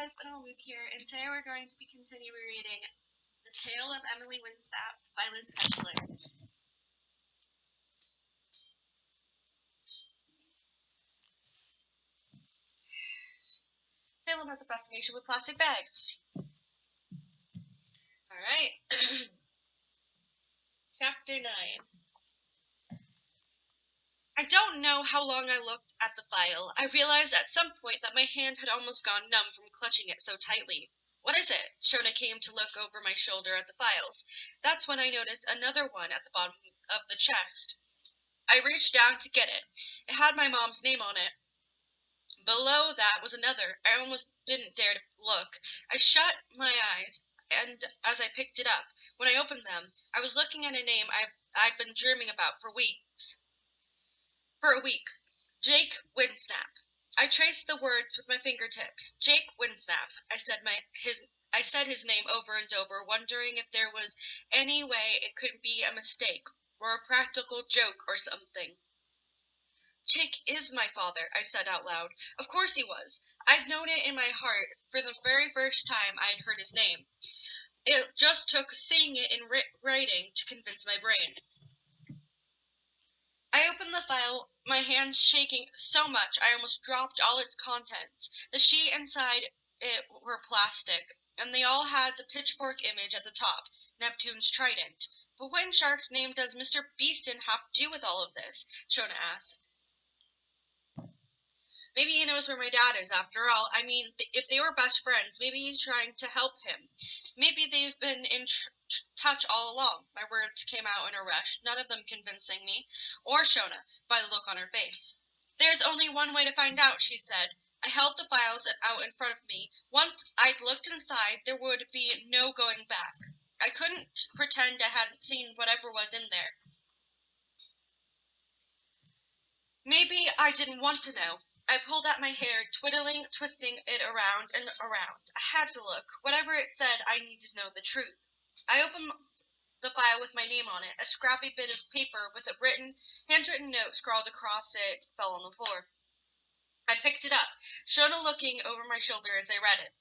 guys, Luke here, and today we're going to be continuing reading The Tale of Emily Windsnap by Liz Kessler. Salem has a fascination with plastic bags. Alright. Chapter 9. I don't know how long I looked at the file. I realized at some point that my hand had almost gone numb from clutching it so tightly. What is it? Shona came to look over my shoulder at the files. That's when I noticed another one at the bottom of the chest. I reached down to get it. It had my mom's name on it. Below that was another. I almost didn't dare to look. I shut my eyes, and as I picked it up, when I opened them, I was looking at a name I'd been dreaming about for weeks. For a week. Jake Windsnap. I traced the words with my fingertips. Jake Windsnap. I said his name over and over, wondering if there was any way it could be a mistake, or a practical joke or something. Jake is my father, I said out loud. Of course he was. I'd known it in my heart for the very first time I'd heard his name. It just took seeing it in writing to convince my brain. I opened the file, my hands shaking so much I almost dropped all its contents. The sheet inside it were plastic, and they all had the pitchfork image at the top, Neptune's trident. But what in shark's name does Mr. Beeston have to do with all of this? Shona asked. Maybe he knows where my dad is, after all. I mean, if they were best friends, maybe he's trying to help him. Maybe they've been in touch all along. My words came out in a rush, none of them convincing me, or Shona, by the look on her face. There's only one way to find out, she said. I held the files out in front of me. Once I'd looked inside, there would be no going back. I couldn't pretend I hadn't seen whatever was in there. Maybe I didn't want to know. I pulled at my hair, twisting it around and around. I had to look. Whatever it said, I needed to know the truth. I opened the file with my name on it. A scrappy bit of paper with a handwritten note scrawled across it fell on the floor. I picked it up, Shona looking over my shoulder as I read it.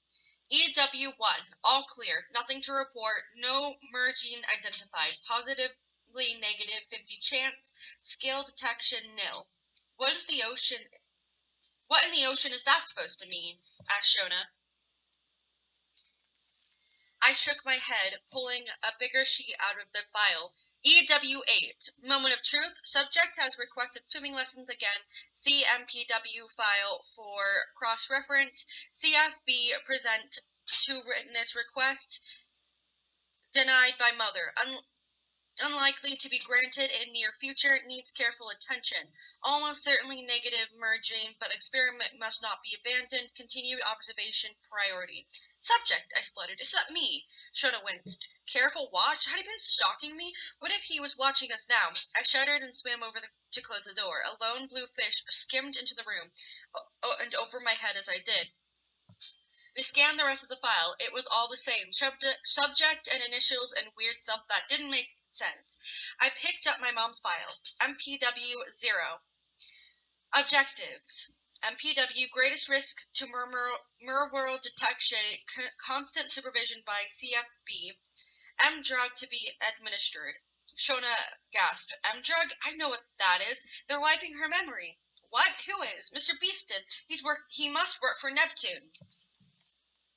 EW1, all clear, nothing to report, no merging identified, positively negative 50 chance, scale detection nil. What in the ocean is that supposed to mean? Asked Shona. I shook my head, pulling a bigger sheet out of the file. EW8, moment of truth. Subject has requested swimming lessons again. CMPW file for cross-reference. CFB present to witness request. Denied by mother. Unlikely to be granted in near future, needs careful attention. Almost certainly negative merging, but experiment must not be abandoned. Continued observation priority. Subject, I spluttered. Is that me? Shona winced. Careful watch? Had he been stalking me? What if he was watching us now? I shuddered and swam over to close the door. A lone blue fish skimmed into the room, and over my head as I did. We scanned the rest of the file. It was all the same. Subject and initials and weird stuff that didn't make sense. I picked up my mom's file. MPW 0. Objectives. MPW, greatest risk to Merworld detection, constant supervision by CFB. M-drug to be administered. Shona gasped. M-drug? I know what that is. They're wiping her memory. What? Who is? Mr. Beeston. He must work for Neptune.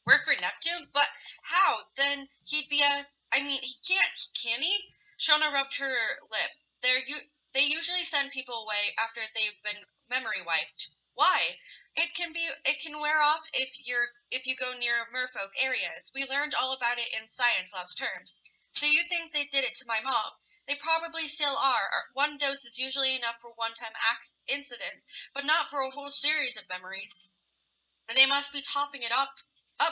Work for Neptune? But how? Then he'd be he can't, can he? Shona rubbed her lip. They usually send people away after they've been memory wiped. Why? It can wear off if you go near merfolk areas. We learned all about it in science last term. So you think they did it to my mom? They probably still are. One dose is usually enough for one-time incident, but not for a whole series of memories. And they must be topping it up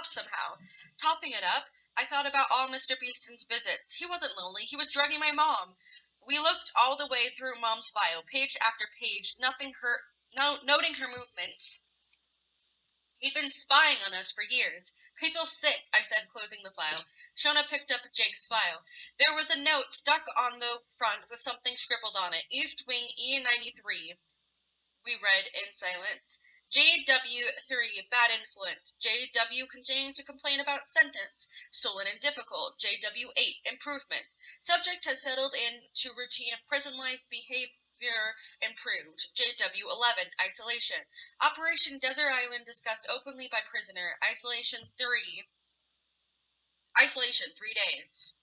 somehow. Topping it up, I thought about all Mr. Beeston's visits. He wasn't lonely. He was drugging my mom. We looked all the way through Mom's file, page after page, noting her movements. He'd been spying on us for years. I feel sick, I said, closing the file. Shona picked up Jake's file. There was a note stuck on the front with something scribbled on it. East Wing E93. We read in silence. JW3, bad influence. JW continuing to complain about sentence. Stolen and difficult. JW8, improvement. Subject has settled into routine of prison life, behavior improved. JW11, isolation. Operation Desert Island discussed openly by prisoner. Isolation 3 days.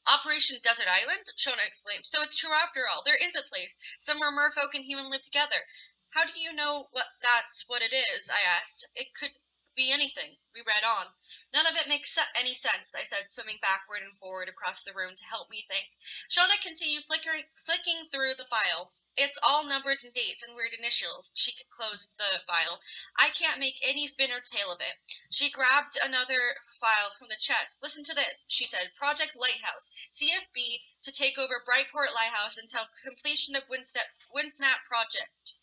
Operation Desert Island? Shona exclaimed. So it's true after all. There is a place. Somewhere merfolk and human live together. How do you know that's what it is? I asked. It could be anything. We read on. None of it makes any sense, I said, swimming backward and forward across the room to help me think. Shona continued flicking through the file. It's all numbers and dates and weird initials. She closed the file. I can't make any fin or tail of it. She grabbed another file from the chest. Listen to this, she said. Project Lighthouse. CFB to take over Brightport Lighthouse until completion of Windsnap project.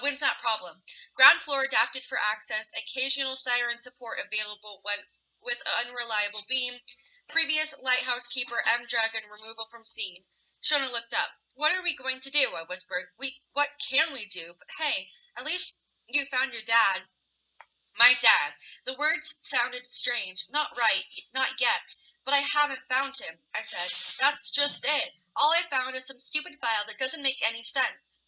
Windsnap problem. Ground floor adapted for access. Occasional siren support available when with unreliable beam. Previous lighthouse keeper M Dragon removal from scene. Shona looked up. What are we going to do? I whispered. What can we do? But hey, at least you found your dad. My dad. The words sounded strange. Not right. Not yet. But I haven't found him, I said. That's just it. All I found is some stupid file that doesn't make any sense.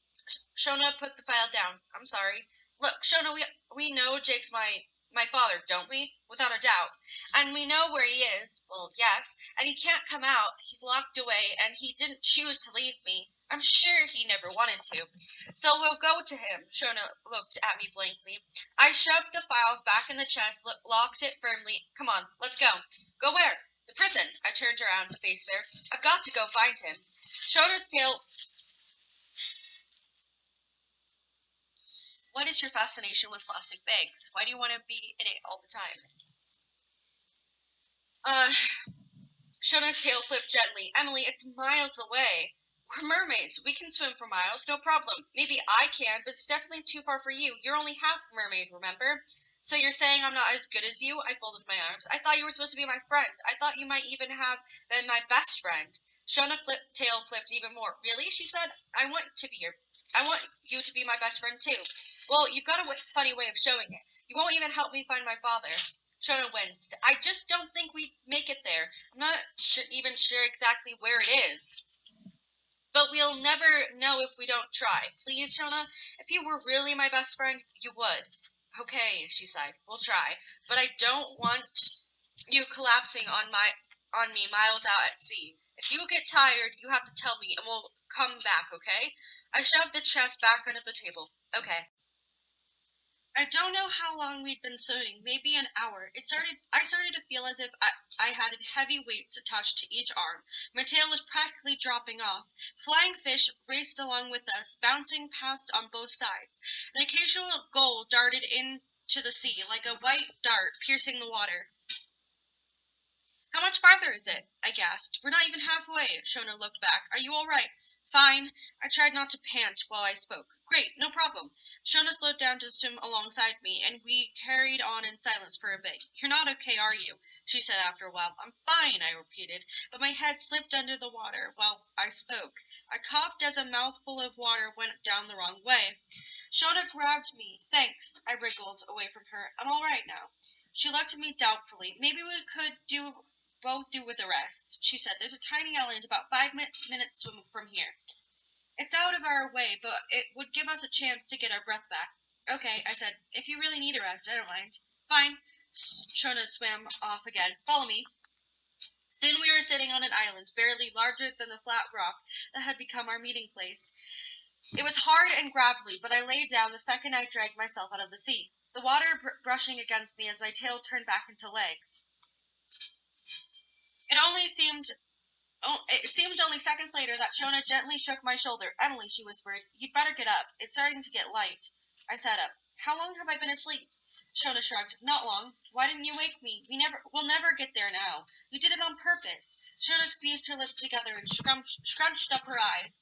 Shona put the file down. I'm sorry. Look, Shona, we know Jake's my father, don't we? Without a doubt. And we know where he is. Well, yes. And he can't come out. He's locked away, and he didn't choose to leave me. I'm sure he never wanted to. So we'll go to him. Shona looked at me blankly. I shoved the files back in the chest, locked it firmly. Come on, let's go. Go where? The prison. I turned around to face her. I've got to go find him. Shona's tail. What is your fascination with plastic bags? Why do you want to be in it all the time? Shona's tail flipped gently. Emily, it's miles away. We're mermaids. We can swim for miles, no problem. Maybe I can, but it's definitely too far for you. You're only half mermaid, remember? So you're saying I'm not as good as you? I folded my arms. I thought you were supposed to be my friend. I thought you might even have been my best friend. Shona's tail flipped even more. Really? She said. I want you to be my best friend too. Well, you've got a funny way of showing it. You won't even help me find my father. Shona winced. I just don't think we'd make it there. I'm not even sure exactly where it is. But we'll never know if we don't try. Please, Shona? If you were really my best friend, you would. Okay, she sighed. We'll try. But I don't want you collapsing on me miles out at sea. If you get tired, you have to tell me and we'll come back, okay? I shoved the chest back under the table. Okay. I don't know how long we'd been swimming, maybe an hour. I started to feel as if I had heavy weights attached to each arm. My tail was practically dropping off. Flying fish raced along with us, bouncing past on both sides. An occasional gull darted into the sea, like a white dart piercing the water. How much farther is it? I gasped. We're not even halfway. Shona looked back. Are you all right? Fine. I tried not to pant while I spoke. Great, no problem. Shona slowed down to swim alongside me, and we carried on in silence for a bit. You're not okay, are you? She said after a while. I'm fine, I repeated, but my head slipped under the water while I spoke. I coughed as a mouthful of water went down the wrong way. Shona grabbed me. Thanks. I wriggled away from her. I'm all right now. She looked at me doubtfully. Maybe we could both do with the rest, she said. There's a tiny island about 5 minutes swim from here. It's out of our way, but it would give us a chance to get our breath back. Okay, I said. If you really need a rest, I don't mind. Fine. Shona swam off again. Follow me. Soon we were sitting on an island, barely larger than the flat rock that had become our meeting place. It was hard and gravelly, but I lay down the second I dragged myself out of the sea, the water brushing against me as my tail turned back into legs. It seemed only seconds later that Shona gently shook my shoulder. Emily, she whispered, you'd better get up. It's starting to get light. I sat up. How long have I been asleep? Shona shrugged. Not long. Why didn't you wake me? We'll never get there now. You did it on purpose. Shona squeezed her lips together and scrunched up her eyes.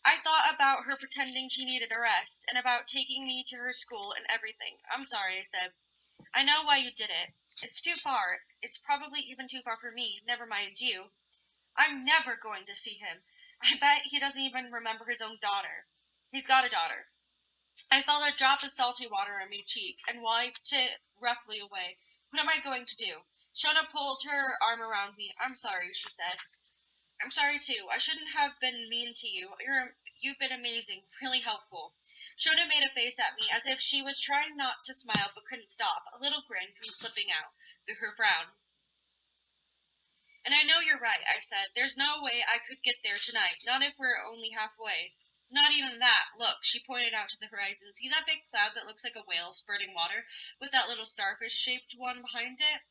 I thought about her pretending she needed a rest, and about taking me to her school and everything. I'm sorry, I said. I know why you did it. It's too far. It's probably even too far for me, never mind you. I'm never going to see him. I bet he doesn't even remember his own daughter. He's got a daughter. I felt a drop of salty water on my cheek and wiped it roughly away. What am I going to do? Shona pulled her arm around me. I'm sorry, she said. I'm sorry too. I shouldn't have been mean to you. You've been amazing, really helpful. Shona made a face at me as if she was trying not to smile but couldn't stop, a little grin from slipping out through her frown. And I know you're right, I said. There's no way I could get there tonight, not if we're only halfway. Not even that. Look, she pointed out to the horizon. See that big cloud that looks like a whale spurting water with that little starfish-shaped one behind it?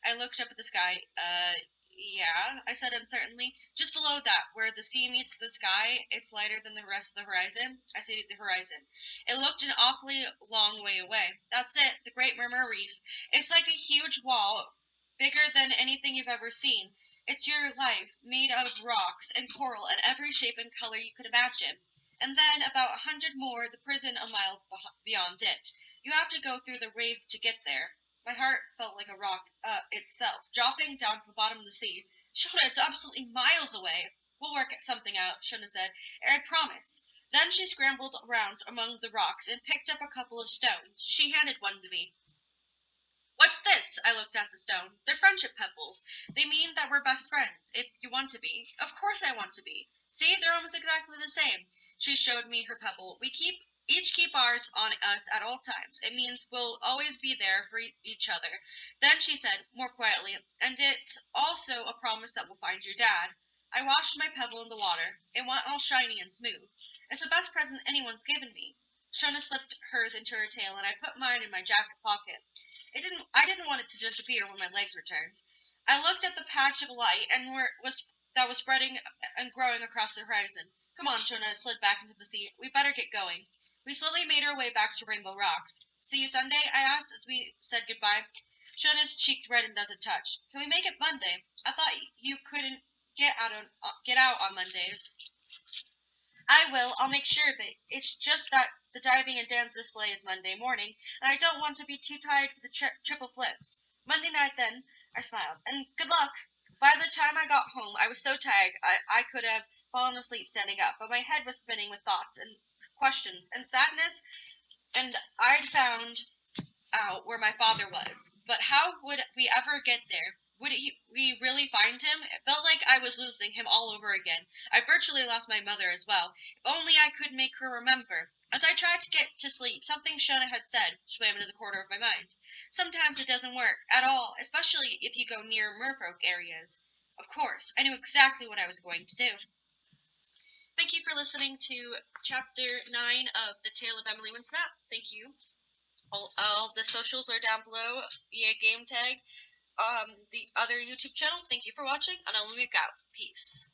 I looked up at the sky. Yeah, I said uncertainly. Just below that, where the sea meets the sky, it's lighter than the rest of the horizon. I stated the horizon. It looked an awfully long way away. That's it, the Great Murmur Reef. It's like a huge wall, bigger than anything you've ever seen. It's your life, made of rocks and coral and every shape and color you could imagine. And then, about 100 more, the prison a mile beyond it. You have to go through the reef to get there. My heart felt like a rock itself, dropping down to the bottom of the sea. Shona, it's absolutely miles away. We'll work something out, Shona said. I promise. Then she scrambled around among the rocks and picked up a couple of stones. She handed one to me. What's this? I looked at the stone. They're friendship pebbles. They mean that we're best friends, if you want to be. Of course I want to be. See, they're almost exactly the same. She showed me her pebble. We each keep ours on us at all times. It means we'll always be there for each other. Then she said, more quietly, and it's also a promise that we'll find your dad. I washed my pebble in the water. It went all shiny and smooth. It's the best present anyone's given me. Shona slipped hers into her tail, and I put mine in my jacket pocket. I didn't want it to disappear when my legs returned. I looked at the patch of light that was spreading and growing across the horizon. Come on, Shona slid back into the sea. We better get going. We slowly made our way back to Rainbow Rocks. See you Sunday? I asked as we said goodbye. Shona's cheeks reddened as a touch. Can we make it Monday? I thought you couldn't get out on Mondays. I will. I'll make sure of it. It's just that the diving and dance display is Monday morning, and I don't want to be too tired for the triple flips. Monday night, then. I smiled. And good luck. By the time I got home, I was so tired I could have fallen asleep standing up, but my head was spinning with thoughts and questions and sadness, and I'd found out where my father was. But how would we ever get there? We really find him? It felt like I was losing him all over again. I virtually lost my mother as well. If only I could make her remember. As I tried to get to sleep, something Shona had said swam into the corner of my mind. Sometimes it doesn't work at all, especially if you go near merfolk areas. Of course, I knew exactly what I was going to do. Thank you for listening to Chapter 9 of The Tale of Emily Windsnap. Thank you. All the socials are down below via game tag. The other YouTube channel. Thank you for watching, and I'll look out. Peace.